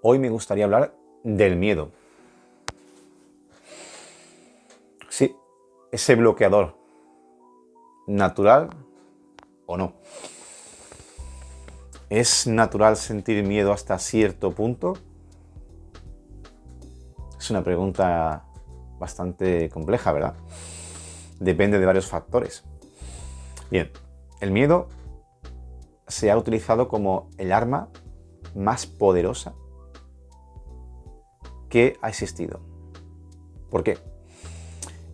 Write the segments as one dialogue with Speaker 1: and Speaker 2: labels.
Speaker 1: Hoy me gustaría hablar del miedo. Sí, ese bloqueador, natural o no. ¿Es natural sentir miedo hasta cierto punto? Es una pregunta bastante compleja, ¿verdad? Depende de varios factores. Bien, el miedo se ha utilizado como el arma más poderosa que ha existido. ¿Por qué?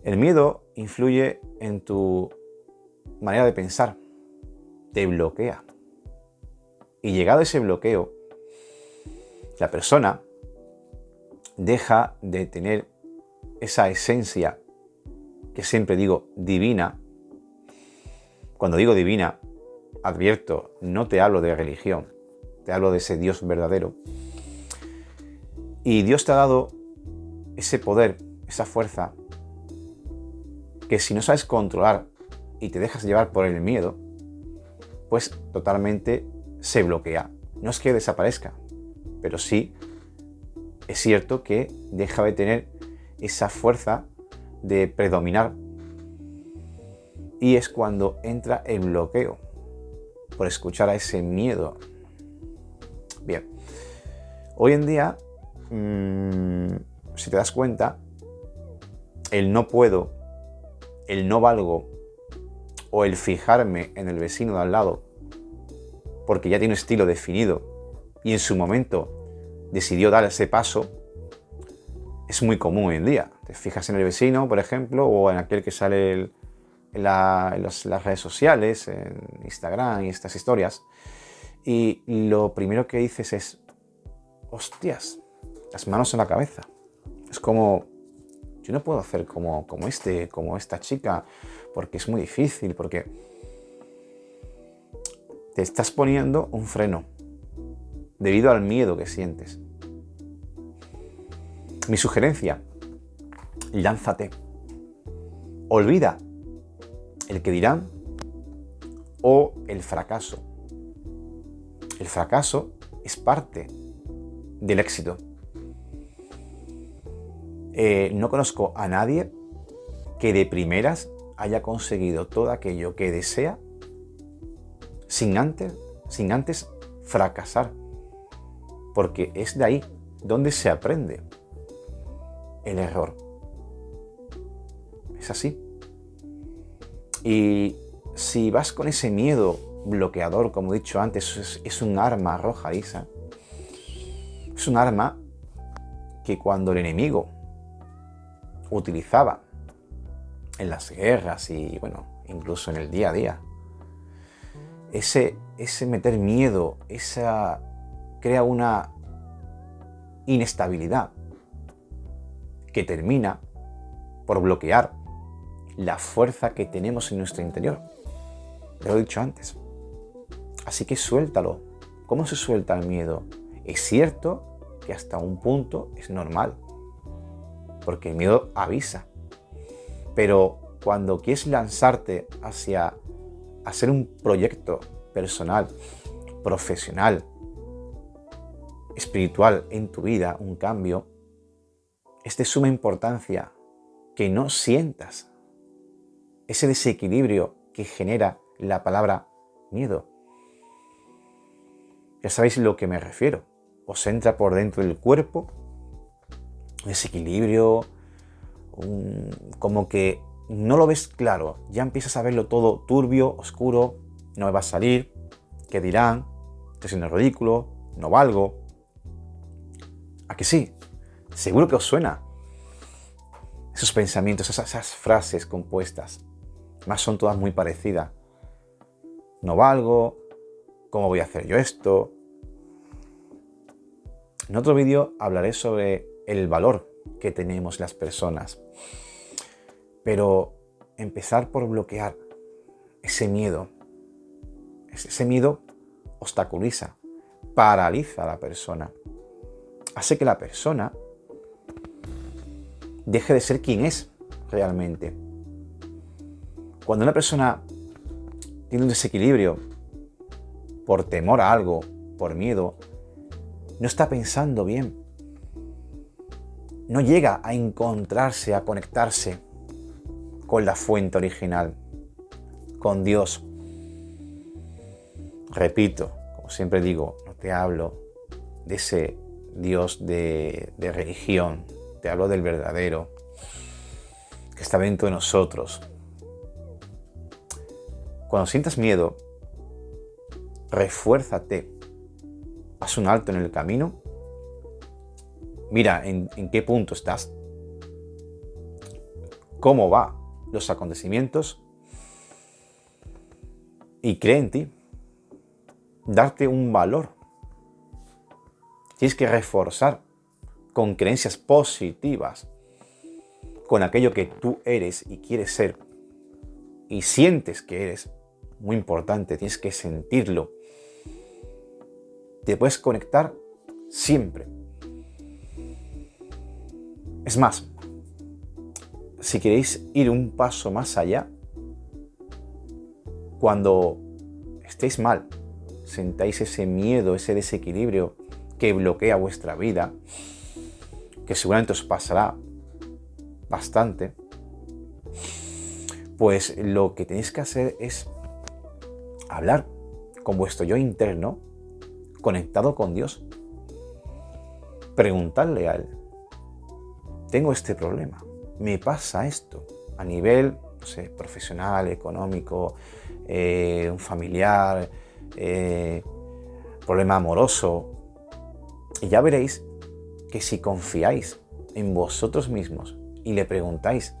Speaker 1: El miedo influye en tu manera de pensar, te bloquea. Y llegado ese bloqueo, la persona deja de tener esa esencia que siempre digo divina. Cuando digo divina, advierto, no te hablo de religión, te hablo de ese Dios verdadero. Y Dios te ha dado ese poder, esa fuerza, que si no sabes controlar y te dejas llevar por el miedo, pues totalmente se bloquea. No es que desaparezca, pero sí es cierto que deja de tener esa fuerza de predominar. Y es cuando entra el bloqueo, por escuchar a ese miedo. Bien, hoy en día, si te das cuenta, el no puedo, el no valgo o el fijarme en el vecino de al lado porque ya tiene un estilo definido y en su momento decidió dar ese paso, es muy común hoy en día. Te fijas en el vecino, por ejemplo, o en aquel que sale en las redes sociales, en Instagram y estas historias, y lo primero que dices es, hostias, las manos en la cabeza. Es como, yo no puedo hacer como esta chica, porque es muy difícil, porque te estás poniendo un freno debido al miedo que sientes. Mi sugerencia, lánzate. Olvida el que dirán o el fracaso. El fracaso es parte del éxito. No conozco a nadie que de primeras haya conseguido todo aquello que desea sin antes fracasar. Porque es de ahí donde se aprende el error. Es así. Y si vas con ese miedo bloqueador, como he dicho antes, es un arma arrojadiza. Es un arma que cuando el enemigo utilizaba en las guerras y, bueno, incluso en el día a día, ese meter miedo, crea una inestabilidad que termina por bloquear la fuerza que tenemos en nuestro interior. Ya lo he dicho antes. Así que suéltalo. ¿Cómo se suelta el miedo? Es cierto que hasta un punto es normal, porque el miedo avisa. Pero cuando quieres lanzarte hacia hacer un proyecto personal, profesional, espiritual en tu vida, un cambio, es de suma importancia que no sientas ese desequilibrio que genera la palabra miedo. Ya sabéis a lo que me refiero. Os entra por dentro del cuerpo un desequilibrio, como que no lo ves claro. Ya empiezas a verlo todo turbio, oscuro, no me va a salir, ¿qué dirán? Estoy siendo ridículo, no valgo. ¿A que sí? Seguro que os suena esos pensamientos, esas frases compuestas. Más son todas muy parecidas. No valgo, ¿cómo voy a hacer yo esto? En otro vídeo hablaré sobre el valor que tenemos las personas. Pero empezar por bloquear ese miedo. Ese miedo obstaculiza, paraliza a la persona. Hace que la persona deje de ser quien es realmente. Cuando una persona tiene un desequilibrio por temor a algo, por miedo, no está pensando bien, no llega a encontrarse, a conectarse con la fuente original, con Dios. Repito, como siempre digo, no te hablo de ese Dios de religión, te hablo del verdadero, que está dentro de nosotros. Cuando sientas miedo, refuérzate, haz un alto en el camino, mira en qué punto estás, cómo van los acontecimientos y cree en ti, darte un valor. Tienes que reforzar con creencias positivas, con aquello que tú eres y quieres ser y sientes que eres. Muy importante, tienes que sentirlo. Te puedes conectar siempre. Es más, si queréis ir un paso más allá, cuando estéis mal, sentáis ese miedo, ese desequilibrio que bloquea vuestra vida, que seguramente os pasará bastante, pues lo que tenéis que hacer es hablar con vuestro yo interno, conectado con Dios. Preguntarle a Él, tengo este problema, me pasa esto, a nivel, no sé, profesional, económico, un familiar, problema amoroso. Y ya veréis que si confiáis en vosotros mismos y le preguntáis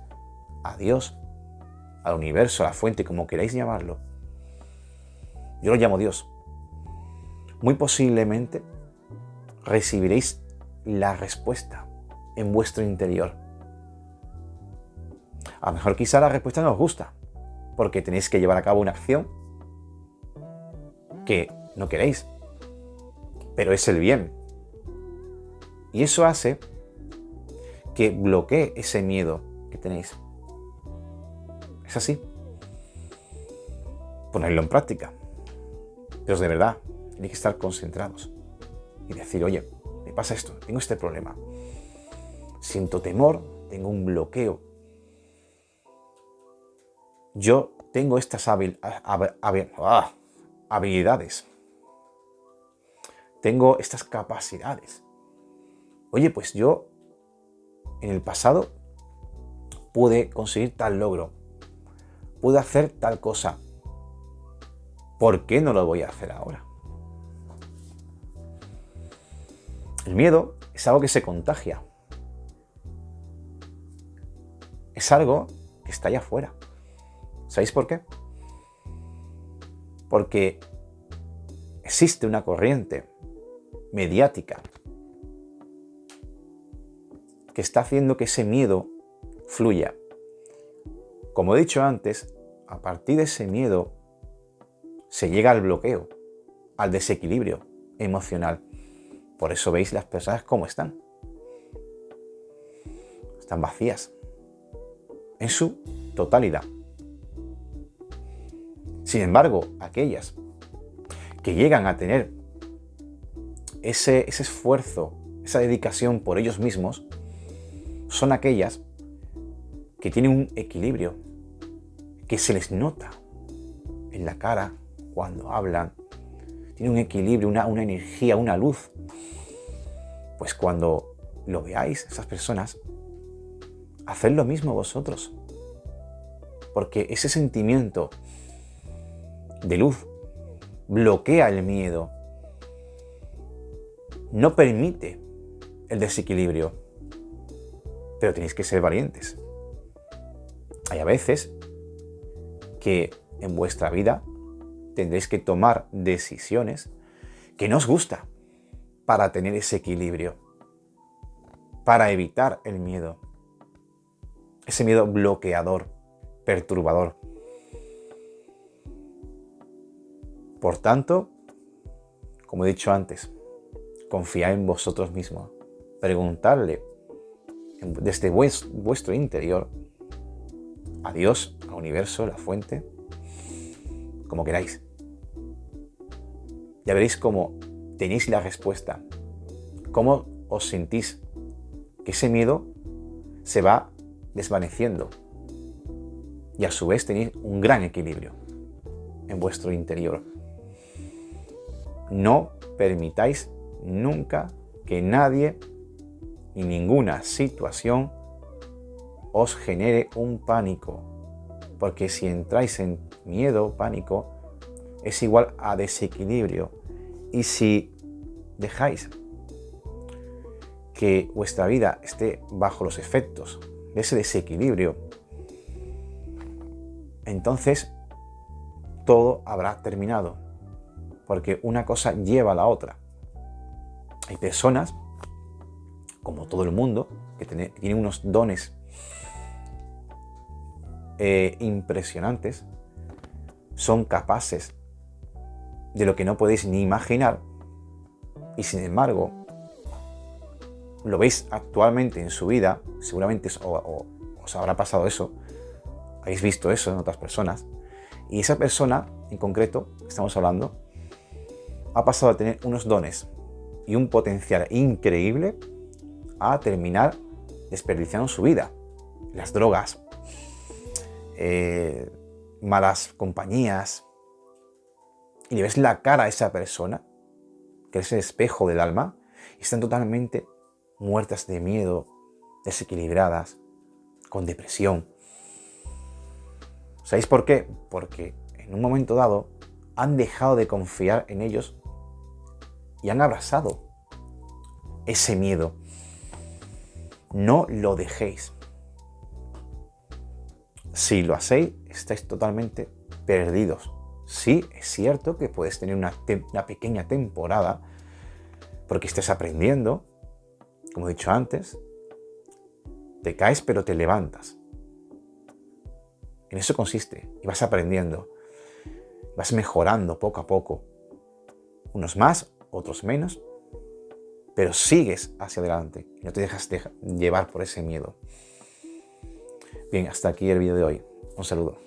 Speaker 1: a Dios, al universo, a la fuente, como queráis llamarlo, yo lo llamo Dios, muy posiblemente recibiréis la respuesta en vuestro interior. A lo mejor quizá la respuesta no os gusta, porque tenéis que llevar a cabo una acción que no queréis, pero es el bien. Y eso hace que bloquee ese miedo que tenéis. Es así. Ponerlo en práctica. Pero de verdad, tenéis que estar concentrados y decir, oye, me pasa esto, tengo este problema. Siento temor, tengo un bloqueo. Yo tengo estas habilidades. Tengo estas capacidades. Oye, pues yo en el pasado pude conseguir tal logro, pude hacer tal cosa. ¿Por qué no lo voy a hacer ahora? El miedo es algo que se contagia. Es algo que está allá afuera. ¿Sabéis por qué? Porque existe una corriente mediática que está haciendo que ese miedo fluya. Como he dicho antes, a partir de ese miedo se llega al bloqueo, al desequilibrio emocional. Por eso veis las personas cómo están. Están vacías en su totalidad. Sin embargo, aquellas que llegan a tener ese esfuerzo, esa dedicación por ellos mismos, son aquellas que tienen un equilibrio, que se les nota en la cara cuando hablan. Tienen un equilibrio, una energía, una luz. Pues cuando lo veáis, esas personas, haced lo mismo vosotros. Porque ese sentimiento de luz bloquea el miedo, no permite el desequilibrio, pero tenéis que ser valientes. Hay a veces que en vuestra vida tendréis que tomar decisiones que no os gusta para tener ese equilibrio, para evitar el miedo, ese miedo bloqueador, perturbador. Por tanto, como he dicho antes, confiad en vosotros mismos, preguntadle desde vuestro interior a Dios, al universo, a la fuente, como queráis. Ya veréis cómo tenéis la respuesta cómo os sentís, que ese miedo se va desvaneciendo y a su vez tenéis un gran equilibrio en vuestro interior. No permitáis nunca que nadie y ninguna situación os genere un pánico, porque si entráis en miedo, pánico, es igual a desequilibrio. Y si dejáis que vuestra vida esté bajo los efectos de ese desequilibrio, entonces todo habrá terminado, porque una cosa lleva a la otra. Hay personas, como todo el mundo, que tienen unos dones impresionantes, son capaces de lo que no podéis ni imaginar, y sin embargo lo veis actualmente en su vida. Seguramente os habrá pasado eso, habéis visto eso en otras personas, y esa persona en concreto que estamos hablando ha pasado a tener unos dones y un potencial increíble a terminar desperdiciando su vida. Las drogas, malas compañías, y le ves la cara a esa persona, que es el espejo del alma, y están totalmente muertas de miedo, desequilibradas, con depresión. ¿Sabéis por qué? Porque en un momento dado han dejado de confiar en ellos y han abrazado ese miedo. No lo dejéis. Si lo hacéis, estáis totalmente perdidos. Sí, es cierto que puedes tener una pequeña temporada porque estés aprendiendo, como he dicho antes, te caes pero te levantas. En eso consiste, y vas aprendiendo, vas mejorando poco a poco, unos más, otros menos, pero sigues hacia adelante y no te dejas llevar por ese miedo. Bien, hasta aquí el vídeo de hoy. Un saludo.